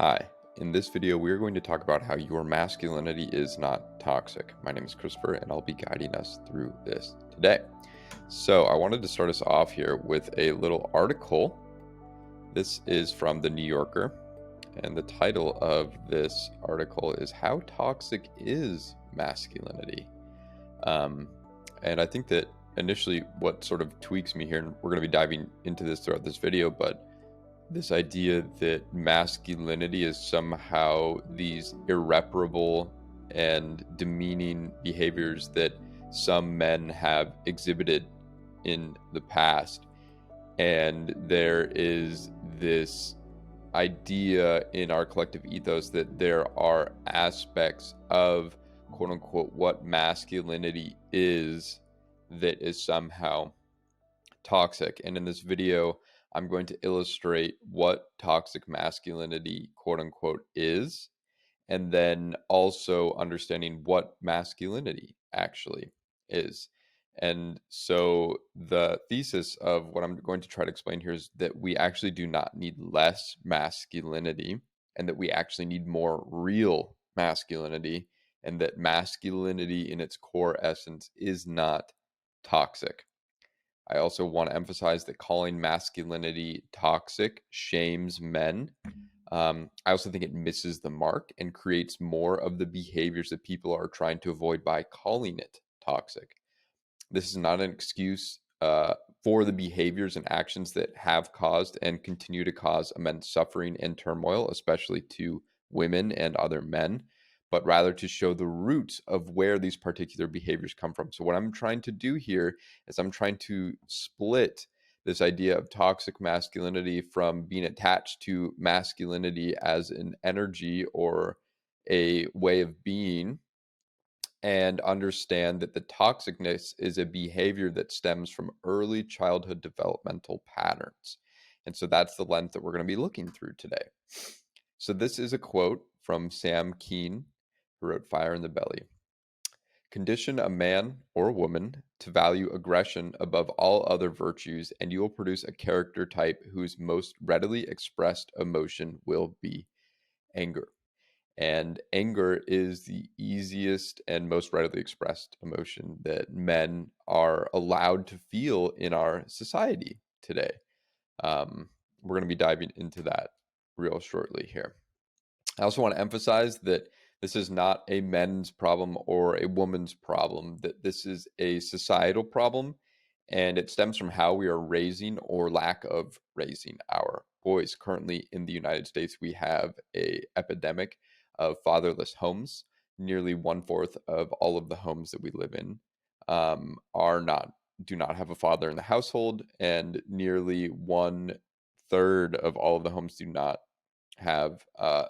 Hi, in this video we are going to talk about how your masculinity is not toxic. My name is Christopher and I'll be guiding us through this today. So I wanted to start us off here with a little article. This is from the New Yorker, and the title of this article is How Toxic is Masculinity? And I think that initially what sort of tweaks me here, and we're going to be diving into this throughout this video, but this idea that masculinity is somehow these irreparable and demeaning behaviors that some men have exhibited in the past. And there is this idea in our collective ethos that there are aspects of quote unquote what masculinity is that is somehow toxic. And in this video, I'm going to illustrate what toxic masculinity, quote unquote, is, and then also understanding what masculinity actually is. And so the thesis of what I'm going to try to explain here is that we actually do not need less masculinity, and that we actually need more real masculinity, and that masculinity in its core essence is not toxic. I also want to emphasize that calling masculinity toxic shames men. I also think it misses the mark and creates more of the behaviors that people are trying to avoid by calling it toxic. This is not an excuse for the behaviors and actions that have caused and continue to cause immense suffering and turmoil, especially to women and other men, but rather to show the roots of where these particular behaviors come from. So what I'm trying to do here is I'm trying to split this idea of toxic masculinity from being attached to masculinity as an energy or a way of being, and understand that the toxicness is a behavior that stems from early childhood developmental patterns. And so that's the lens that we're going to be looking through today. So this is a quote from Sam Keen, who wrote Fire in the Belly. Condition a man or woman to value aggression above all other virtues, and you will produce a character type whose most readily expressed emotion will be anger. And anger is the easiest and most readily expressed emotion that men are allowed to feel in our society today. We're going to be diving into that real shortly here. I also want to emphasize that this is not a men's problem or a woman's problem, that this is a societal problem, and it stems from how we are raising or lack of raising our boys. Currently in the United States, we have an epidemic of fatherless homes. Nearly 1/4 of all of the homes that we live in do not have a father in the household, and nearly 1/3 of all of the homes do not have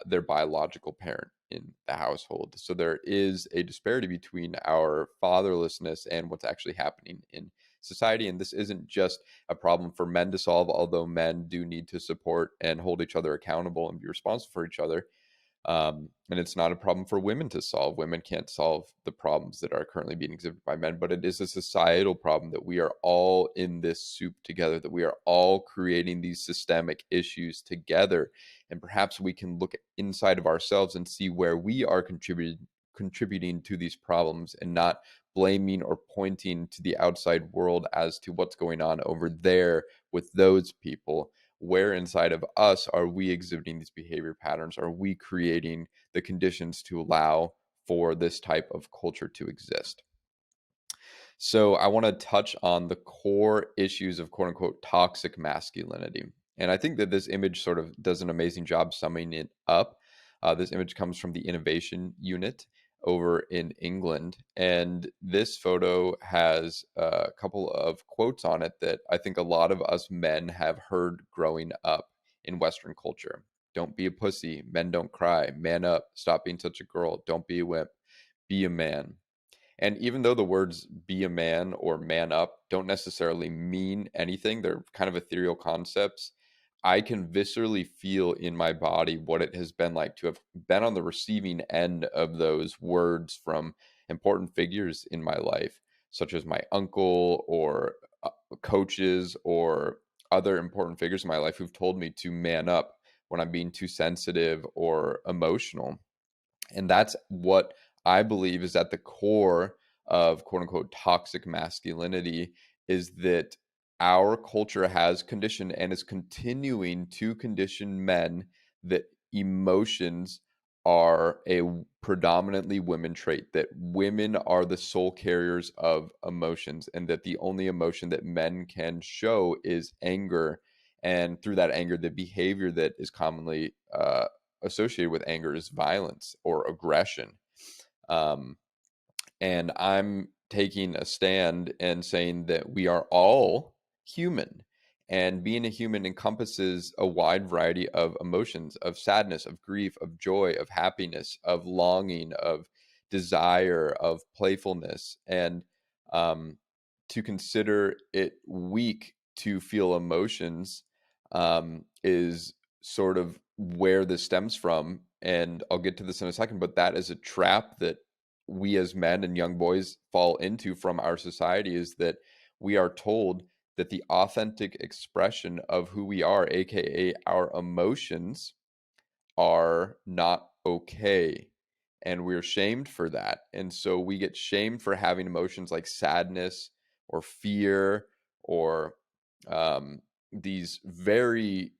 their biological parent in the household. So there is a disparity between our fatherlessness and what's actually happening in society. And this isn't just a problem for men to solve, although men do need to support and hold each other accountable and be responsible for each other. And it's not a problem for women to solve. Women can't solve the problems that are currently being exhibited by men, but it is a societal problem that we are all in this soup together, that we are all creating these systemic issues together. And perhaps we can look inside of ourselves and see where we are contributing to these problems, and not blaming or pointing to the outside world as to what's going on over there with those people. Where inside of us are we exhibiting these behavior patterns? Are we creating the conditions to allow for this type of culture to exist? So I want to touch on the core issues of quote unquote toxic masculinity. And I think that this image sort of does an amazing job summing it up. This image comes from the Innovation Unit over in England. And this photo has a couple of quotes on it that I think a lot of us men have heard growing up in Western culture. Don't be a pussy. Men don't cry. Man up. Stop being such a girl. Don't be a wimp. Be a man. And even though the words be a man or man up don't necessarily mean anything, they're kind of ethereal concepts. I can viscerally feel in my body what it has been like to have been on the receiving end of those words from important figures in my life, such as my uncle or coaches or other important figures in my life who've told me to man up when I'm being too sensitive or emotional. And that's what I believe is at the core of quote unquote toxic masculinity, is that our culture has conditioned and is continuing to condition men that emotions are a predominantly women trait, that women are the sole carriers of emotions, and that the only emotion that men can show is anger. And through that anger, the behavior that is commonly associated with anger is violence or aggression. Um, and I'm taking a stand and saying that we are all human. And being a human encompasses a wide variety of emotions, of sadness, of grief, of joy, of happiness, of longing, of desire, of playfulness. And um, to consider it weak to feel emotions is sort of where this stems from. And I'll get to this in a second, but that is a trap that we as men and young boys fall into from our society, is that we are told that the authentic expression of who we are, aka our emotions, are not okay. And we're shamed for that. And so we get shamed for having emotions like sadness or fear or these very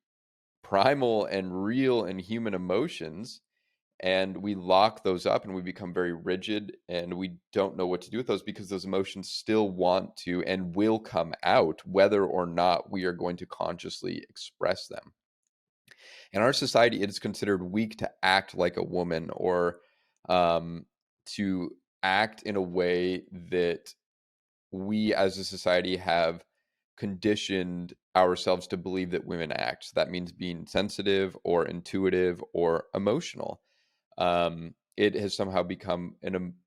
primal and real and human emotions, and we lock those up and we become very rigid, and we don't know what to do with those because those emotions still want to and will come out whether or not we are going to consciously express them. In our society, it is considered weak to act like a woman, or to act in a way that we as a society have conditioned ourselves to believe that women act. So that means being sensitive or intuitive or emotional. It has somehow become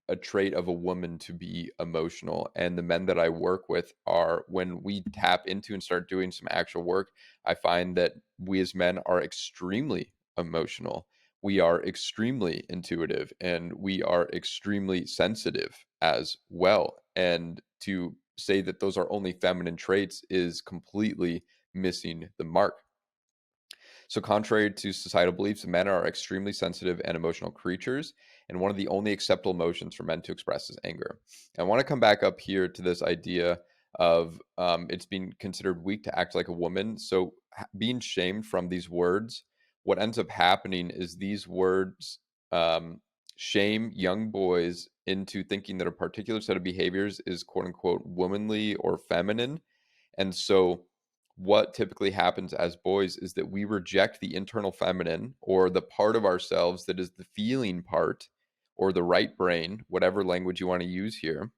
a trait of a woman to be emotional. And the men that I work with are, when we tap into and start doing some actual work, I find that we as men are extremely emotional. We are extremely intuitive, and we are extremely sensitive as well. And to say that those are only feminine traits is completely missing the mark. So, contrary to societal beliefs, men are extremely sensitive and emotional creatures, and one of the only acceptable emotions for men to express is anger. And I want to come back up here to this idea of it's being considered weak to act like a woman. So, being shamed from these words, what ends up happening is these words um, shame young boys into thinking that a particular set of behaviors is quote unquote womanly or feminine. And so, what typically happens as boys is that we reject the internal feminine, or the part of ourselves that is the feeling part, or the right brain, whatever language you want to use here,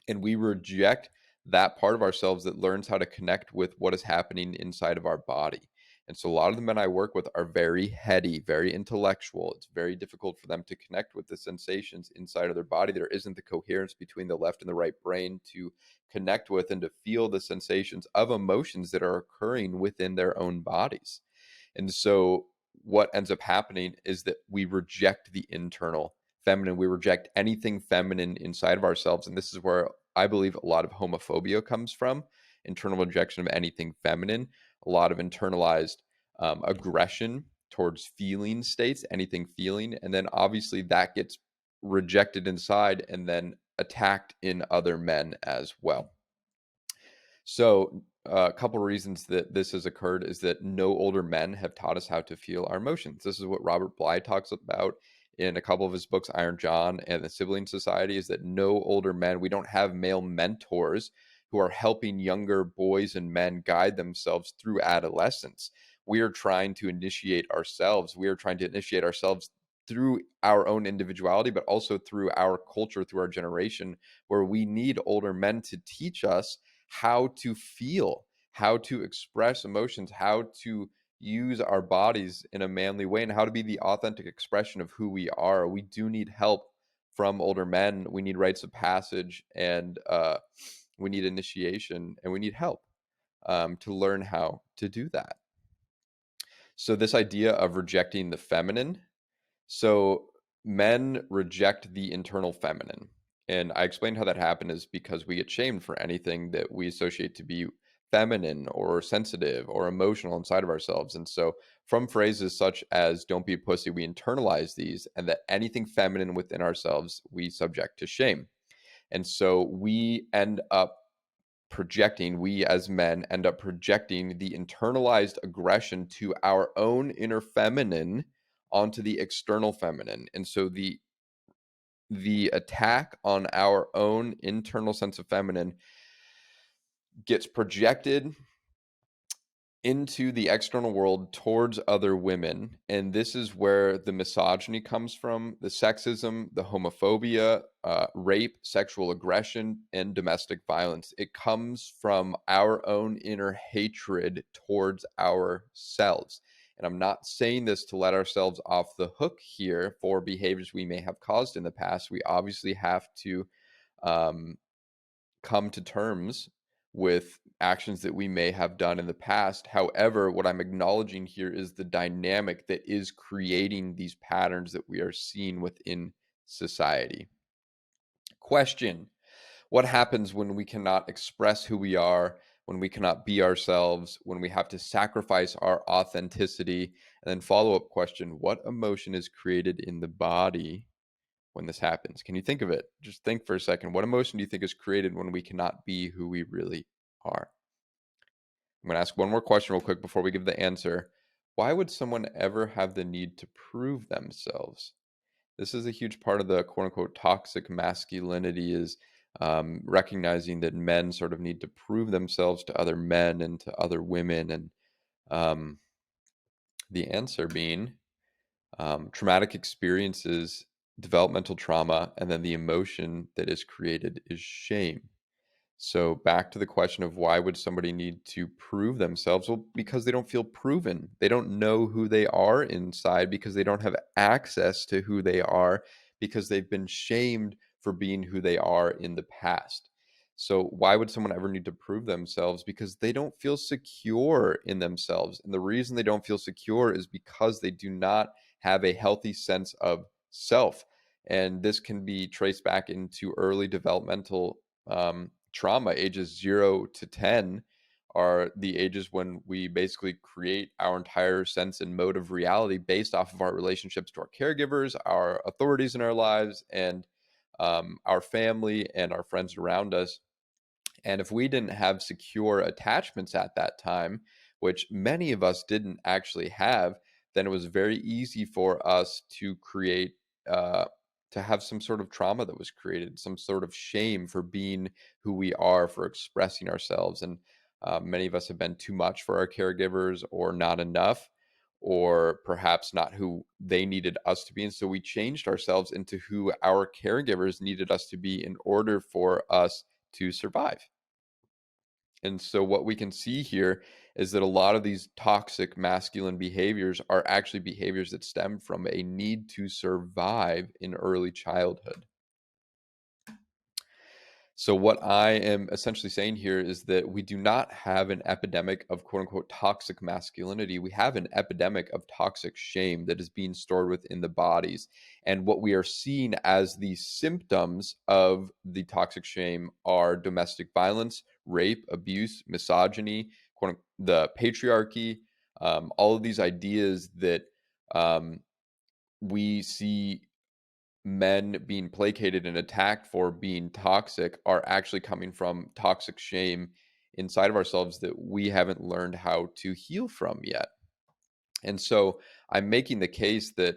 and we reject that part of ourselves that learns how to connect with what is happening inside of our body. And so a lot of the men I work with are very heady, very intellectual. It's very difficult for them to connect with the sensations inside of their body. There isn't the coherence between the left and the right brain to connect with and to feel the sensations of emotions that are occurring within their own bodies. And so what ends up happening is that we reject the internal feminine. We reject anything feminine inside of ourselves. And this is where I believe a lot of homophobia comes from: internal rejection of anything feminine, a lot of internalized aggression towards feeling states, anything feeling. And then obviously that gets rejected inside and then attacked in other men as well. So, a couple reasons that this has occurred is that no older men have taught us how to feel our emotions. This is what Robert Bly talks about in a couple of his books, Iron John and the Sibling Society, is that no older men, we don't have male mentors who are helping younger boys and men guide themselves through adolescence. We are trying to initiate ourselves. We are trying to initiate ourselves through our own individuality, but also through our culture, through our generation, where we need older men to teach us how to feel, how to express emotions, how to use our bodies in a manly way, and how to be the authentic expression of who we are. We do need help from older men. We need rites of passage, and we need initiation, and we need help to learn how to do that. So, this idea of rejecting the feminine. So, men reject the internal feminine. And I explained how that happened is because we get shamed for anything that we associate to be feminine or sensitive or emotional inside of ourselves. And so from phrases such as don't be a pussy, we internalize these, and that anything feminine within ourselves we subject to shame. And so we as men end up projecting the internalized aggression to our own inner feminine onto the external feminine. And so the attack on our own internal sense of feminine gets projected into the external world towards other women. And this is where the misogyny comes from, the sexism, the homophobia, rape, sexual aggression, and domestic violence. It comes from our own inner hatred towards ourselves. And I'm not saying this to let ourselves off the hook here for behaviors we may have caused in the past. We obviously have to um, come to terms with actions that we may have done in the past. However, what I'm acknowledging here is the dynamic that is creating these patterns that we are seeing within society. Question: what happens when we cannot express who we are, when we cannot be ourselves, when we have to sacrifice our authenticity? And then follow-up question: what emotion is created in the body when this happens? Can you think of it? Just think for a second. What emotion do you think is created when we cannot be who we really are? I'm going to ask one more question real quick before we give the answer. Why would someone ever have the need to prove themselves? This is a huge part of the quote unquote toxic masculinity, is recognizing that men sort of need to prove themselves to other men and to other women. And um, the answer being traumatic experiences, developmental trauma, and then the emotion that is created is shame. So back to the question of why would somebody need to prove themselves? Well, because they don't feel proven. They don't know who they are inside because they don't have access to who they are because they've been shamed for being who they are in the past. So why would someone ever need to prove themselves? Because they don't feel secure in themselves. And the reason they don't feel secure is because they do not have a healthy sense of self. And this can be traced back into early developmental trauma. Ages 0 to 10 are the ages when we basically create our entire sense and mode of reality based off of our relationships to our caregivers, our authorities in our lives, and our family and our friends around us. And if we didn't have secure attachments at that time, which many of us didn't actually have, then it was very easy for us to create, to have some sort of trauma that was created, some sort of shame for being who we are, for expressing ourselves. And many of us have been too much for our caregivers, or not enough, or perhaps not who they needed us to be. And so we changed ourselves into who our caregivers needed us to be in order for us to survive. And so what we can see here is that a lot of these toxic masculine behaviors are actually behaviors that stem from a need to survive in early childhood. So what I am essentially saying here is that we do not have an epidemic of quote unquote toxic masculinity. We have an epidemic of toxic shame that is being stored within the bodies. And what we are seeing as the symptoms of the toxic shame are domestic violence, rape, abuse, misogyny, the patriarchy, all of these ideas that we see men being placated and attacked for being toxic are actually coming from toxic shame inside of ourselves that we haven't learned how to heal from yet. And so I'm making the case that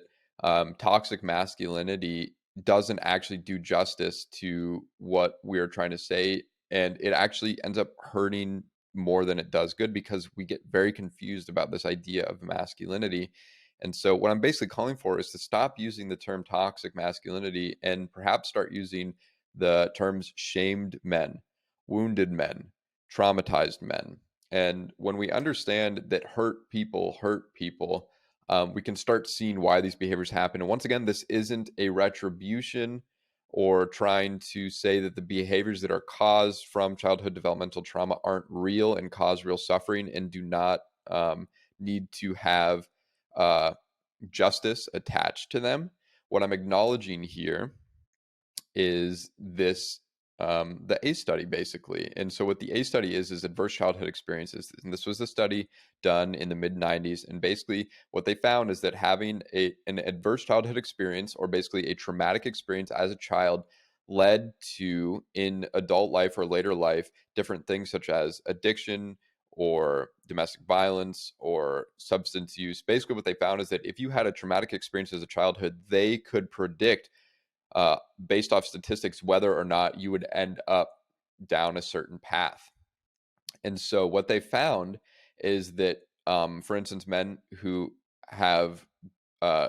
toxic masculinity doesn't actually do justice to what we're trying to say. And it actually ends up hurting more than it does good, because we get very confused about this idea of masculinity. And so what I'm basically calling for is to stop using the term toxic masculinity and perhaps start using the terms shamed men, wounded men, traumatized men. And when we understand that hurt people, we can start seeing why these behaviors happen. And once again, this isn't a retribution or trying to say that the behaviors that are caused from childhood developmental trauma aren't real and cause real suffering and do not need to have uh, justice attached to them. What I'm acknowledging here is this the A study, basically. And so what the A study is adverse childhood experiences. And this was a study done in the mid 90s. And basically what they found is that having an adverse childhood experience, or basically a traumatic experience as a child, led to, in adult life or later life, different things such as addiction or domestic violence or substance use. Basically what they found is that if you had a traumatic experience as a childhood, they could predict, uh, based off statistics, whether or not you would end up down a certain path. And so what they found is that, for instance, men who have uh,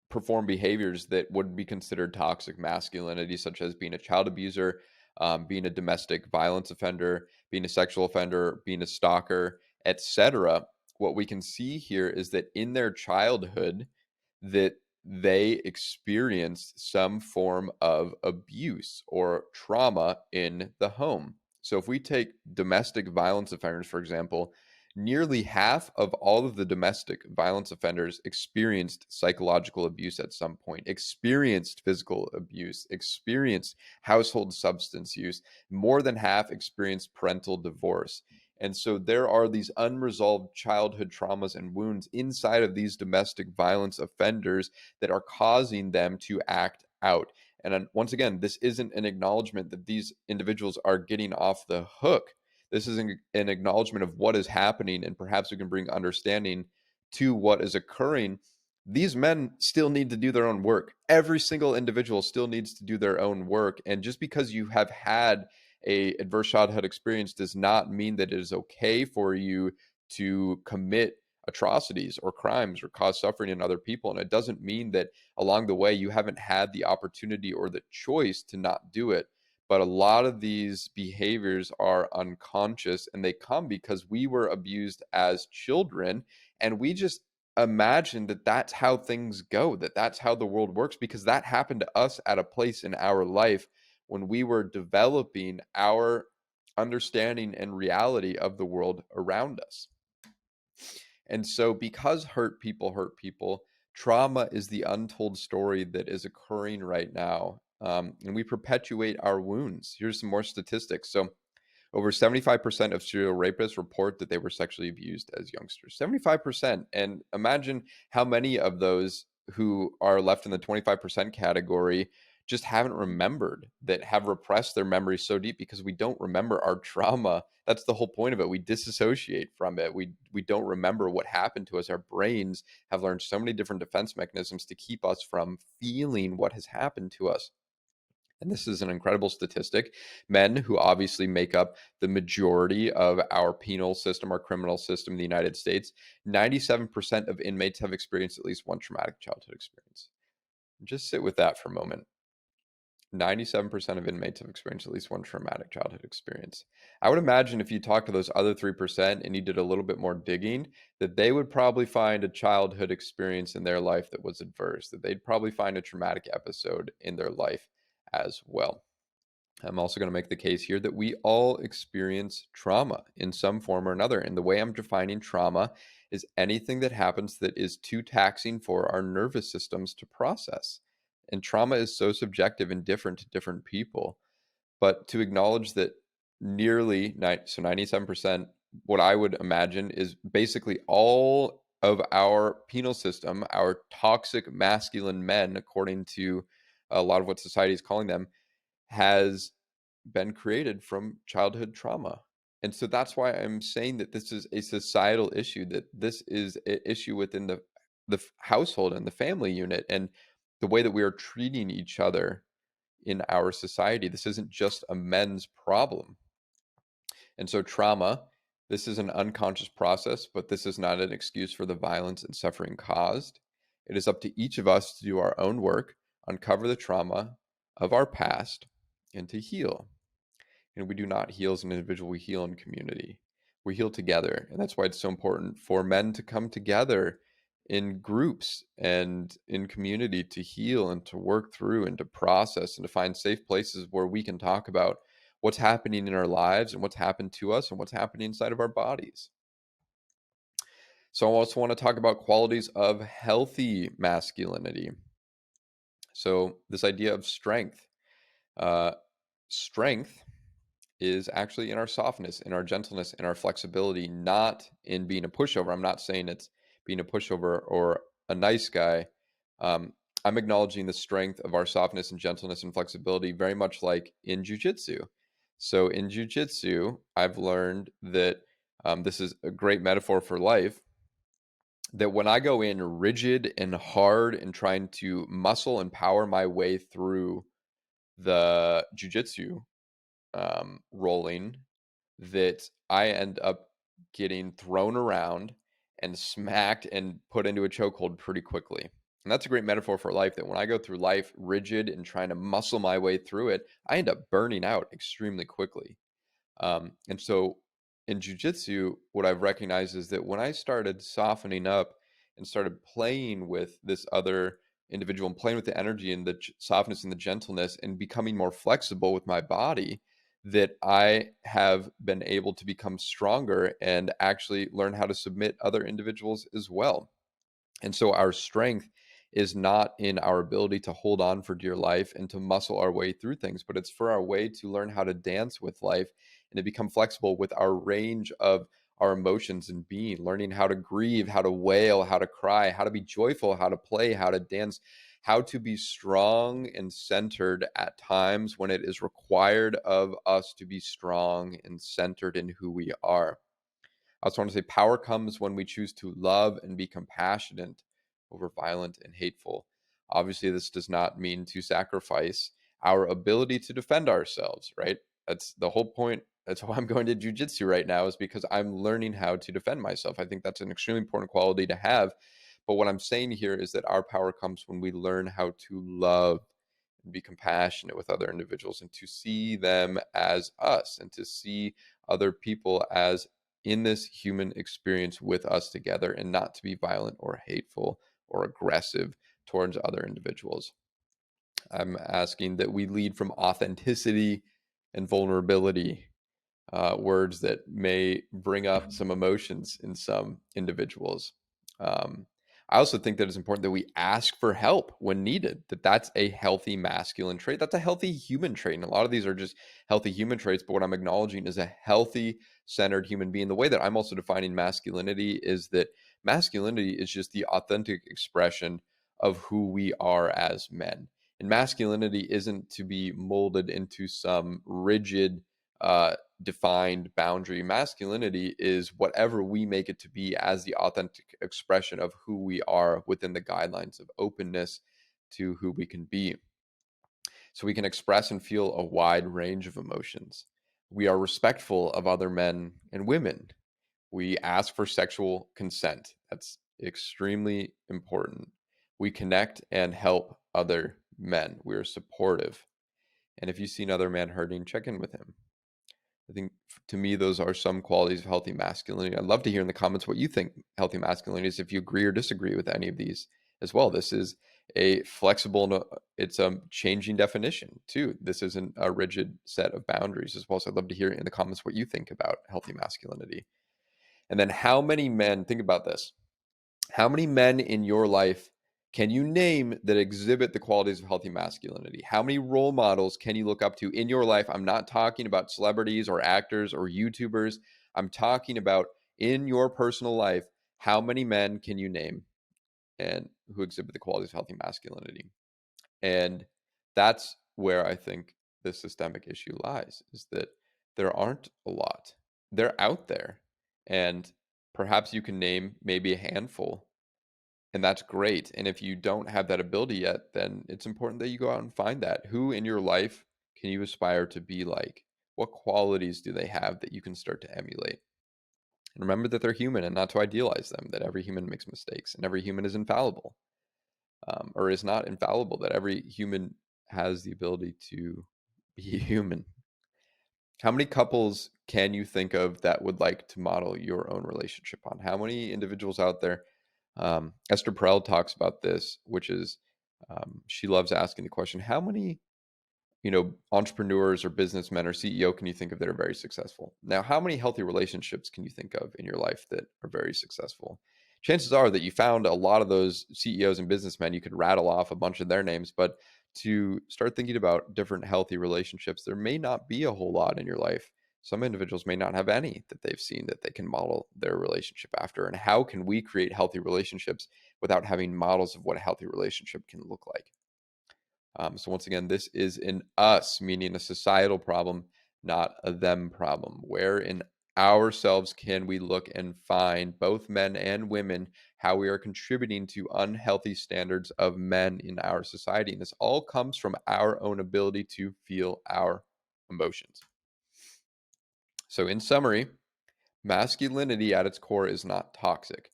performed behaviors that would be considered toxic masculinity, such as being a child abuser, being a domestic violence offender, being a sexual offender, being a stalker, etc. What we can see here is that in their childhood, that they experienced some form of abuse or trauma in the home. So if we take domestic violence offenders, for example, nearly half of all of the domestic violence offenders experienced psychological abuse at some point, experienced physical abuse, experienced household substance use. More than half experienced parental divorce. And so there are these unresolved childhood traumas and wounds inside of these domestic violence offenders that are causing them to act out. And once again, this isn't an acknowledgement that these individuals are getting off the hook. This is an acknowledgement of what is happening, and perhaps we can bring understanding to what is occurring. These men still need to do their own work. Every single individual still needs to do their own work. And just because you have had a adverse childhood experience does not mean that it is okay for you to commit atrocities or crimes or cause suffering in other people. And it doesn't mean that along the way you haven't had the opportunity or the choice to not do it. But a lot of these behaviors are unconscious, and they come because we were abused as children, and we just imagine that that's how things go, that that's how the world works, because that happened to us at a place in our life when we were developing our understanding and reality of the world around us. And so, because hurt people, trauma is the untold story that is occurring right now. And we perpetuate our wounds. Here's some more statistics. So, over 75% of serial rapists report that they were sexually abused as youngsters. 75%. And imagine how many of those who are left in the 25% category just haven't remembered, that have repressed their memories so deep because we don't remember our trauma. That's the whole point of it. We disassociate from it. We don't remember what happened to us. Our brains have learned so many different defense mechanisms to keep us from feeling what has happened to us. And this is an incredible statistic. Men, who obviously make up the majority of our penal system, our criminal system in the United States, 97% of inmates have experienced at least one traumatic childhood experience. Just sit with that for a moment. 97% of inmates have experienced at least one traumatic childhood experience. I would imagine if you talk to those other 3% and you did a little bit more digging, that they would probably find a childhood experience in their life that was adverse, that they'd probably find a traumatic episode in their life as well. I'm also going to make the case here that we all experience trauma in some form or another. And the way I'm defining trauma is anything that happens that is too taxing for our nervous systems to process. And trauma is so subjective and different to different people. But to acknowledge that nearly 97%, what I would imagine is basically all of our penal system, our toxic masculine men, according to a lot of what society is calling them, has been created from childhood trauma. And so that's why I'm saying that this is a societal issue, that this is an issue within the household and the family unit, and the way that we are treating each other in our society. This isn't just a men's problem. And so trauma, this is an unconscious process, but this is not an excuse for the violence and suffering caused. It is up to each of us to do our own work, uncover the trauma of our past, and to heal. And we do not heal as an individual, we heal in community. We heal together. And that's why it's so important for men to come together in groups and in community to heal and to work through and to process and to find safe places where we can talk about what's happening in our lives and what's happened to us and what's happening inside of our bodies. So I also want to talk about qualities of healthy masculinity. So this idea of strength. strength is actually in our softness, in our gentleness, in our flexibility, not in being a pushover. I'm not saying it's being a pushover or a nice guy. I'm acknowledging the strength of our softness and gentleness and flexibility, very much like in jujitsu. So in jujitsu, I've learned that this is a great metaphor for life. That when I go in rigid and hard and trying to muscle and power my way through the jujitsu rolling, that I end up getting thrown around and smacked and put into a chokehold pretty quickly. And that's a great metaphor for life, that when I go through life rigid and trying to muscle my way through it, I end up burning out extremely quickly. And so in jujitsu, what I've recognized is that when I started softening up and started playing with this other individual and playing with the energy and the softness and the gentleness and becoming more flexible with my body, that I have been able to become stronger and actually learn how to submit other individuals as well. And so our strength is not in our ability to hold on for dear life and to muscle our way through things, but it's for our way to learn how to dance with life and to become flexible with our range of our emotions and being, learning how to grieve, how to wail, how to cry, how to be joyful, how to play, how to dance, how to be strong and centered at times when it is required of us to be strong and centered in who we are. I also want to say power comes when we choose to love and be compassionate over violent and hateful. Obviously, this does not mean to sacrifice our ability to defend ourselves, right? That's the whole point. That's why I'm going to jujitsu right now, is because I'm learning how to defend myself. I think that's an extremely important quality to have. But what I'm saying here is that our power comes when we learn how to love and be compassionate with other individuals and to see them as us and to see other people as in this human experience with us together, and not to be violent or hateful or aggressive towards other individuals. I'm asking that we lead from authenticity and vulnerability, words that may bring up some emotions in some individuals. Um, I also think that it's important that we ask for help when needed, that that's a healthy masculine trait. That's a healthy human trait. And a lot of these are just healthy human traits. But what I'm acknowledging is a healthy, centered human being. The way that I'm also defining masculinity is that masculinity is just the authentic expression of who we are as men. And masculinity isn't to be molded into some rigid, defined boundary. Masculinity is whatever we make it to be as the authentic expression of who we are within the guidelines of openness to who we can be. So we can express and feel a wide range of emotions. We are respectful of other men and women. We ask for sexual consent. That's extremely important. We connect and help other men. We are supportive. And if you see another man hurting, check in with him. I think to me, those are some qualities of healthy masculinity. I'd love to hear in the comments what you think healthy masculinity is, if you agree or disagree with any of these as well. This is a flexible, it's a changing definition too. This isn't a rigid set of boundaries as well. So I'd love to hear in the comments what you think about healthy masculinity. And then how many men, think about this, how many men in your life can you name that exhibit the qualities of healthy masculinity? How many role models can you look up to in your life? I'm not talking about celebrities or actors or YouTubers. I'm talking about in your personal life. How many men can you name and who exhibit the qualities of healthy masculinity? And that's where I think the systemic issue lies, is that there aren't a lot. They're out there. And perhaps you can name maybe a handful, and that's great. And if you don't have that ability yet, then it's important that you go out and find that. Who in your life can you aspire to be like? What qualities do they have that you can start to emulate? And remember that they're human and not to idealize them, that every human makes mistakes and every human is infallible, or is not infallible, that every human has the ability to be human. How many couples can you think of that would like to model your own relationship on? How many individuals out there? Esther Perel talks about this, which is she loves asking the question, how many, entrepreneurs or businessmen or CEO can you think of that are very successful? Now, how many healthy relationships can you think of in your life that are very successful? Chances are that you found a lot of those CEOs and businessmen. You could rattle off a bunch of their names, but to start thinking about different healthy relationships. There may not be a whole lot in your life. Some individuals may not have any that they've seen that they can model their relationship after. And how can we create healthy relationships without having models of what a healthy relationship can look like? So once again, this is an us, meaning a societal problem, not a them problem. Where in ourselves can we look and find, both men and women, how we are contributing to unhealthy standards of men in our society? And this all comes from our own ability to feel our emotions. So in summary, masculinity at its core is not toxic.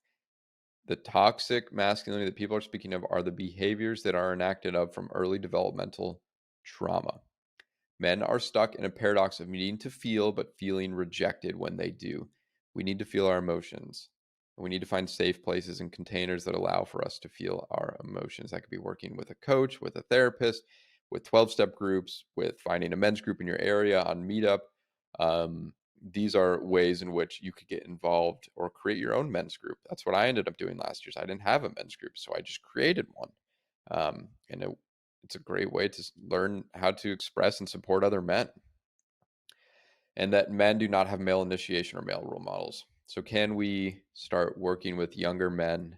The toxic masculinity that people are speaking of are the behaviors that are enacted of from early developmental trauma. Men are stuck in a paradox of needing to feel, but feeling rejected when they do. We need to feel our emotions. We need to find safe places and containers that allow for us to feel our emotions. That could be working with a coach, with a therapist, with 12-step groups, with finding a men's group in your area on Meetup. These are ways in which you could get involved or create your own men's group. That's what I ended up doing last year. So I didn't have a men's group, so I just created one. It's a great way to learn how to express and support other men. And that men do not have male initiation or male role models. So can we start working with younger men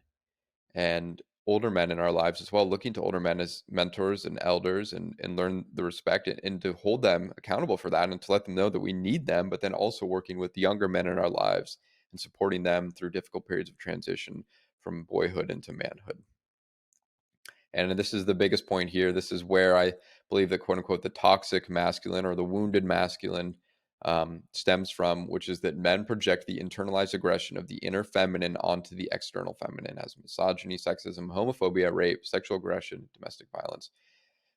and older men in our lives as well, looking to older men as mentors and elders, and learn the respect and to hold them accountable for that, and to let them know that we need them, but then also working with the younger men in our lives and supporting them through difficult periods of transition from boyhood into manhood. And this is the biggest point here. This is where I believe that, quote unquote, the toxic masculine or the wounded masculine stems from, which is that men project the internalized aggression of the inner feminine onto the external feminine as misogyny, sexism, homophobia, rape, sexual aggression, domestic violence.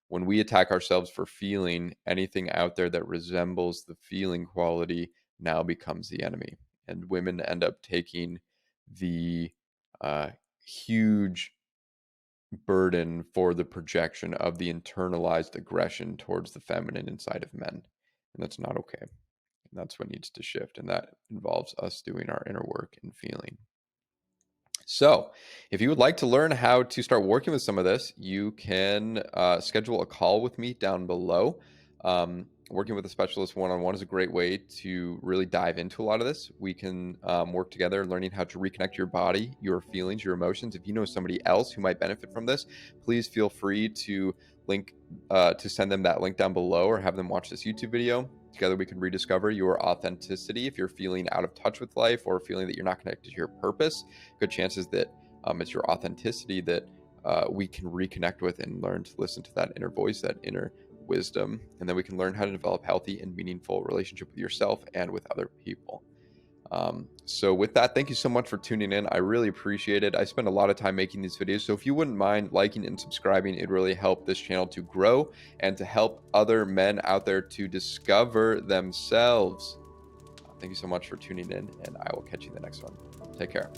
When we attack ourselves for feeling, anything out there that resembles the feeling quality now becomes the enemy. And women end up taking the huge burden for the projection of the internalized aggression towards the feminine inside of men. And that's not okay. And that's what needs to shift. And that involves us doing our inner work and feeling. So if you would like to learn how to start working with some of this, you can schedule a call with me down below. Working with a specialist one-on-one is a great way to really dive into a lot of this. We can work together learning how to reconnect your body, your feelings, your emotions. If you know somebody else who might benefit from this, please feel free to send them that link down below, or have them watch this YouTube video. Together we can rediscover your authenticity. If you're feeling out of touch with life, or feeling that you're not connected to your purpose, good chances that it's your authenticity that we can reconnect with and learn to listen to that inner voice, that inner wisdom, and then we can learn how to develop healthy and meaningful relationship with yourself and with other people. So with that, thank you so much for tuning in. I really appreciate it. I spend a lot of time making these videos, so if you wouldn't mind liking and subscribing, it'd really help this channel to grow and to help other men out there to discover themselves. Thank you so much for tuning in, and I will catch you in the next one. Take care.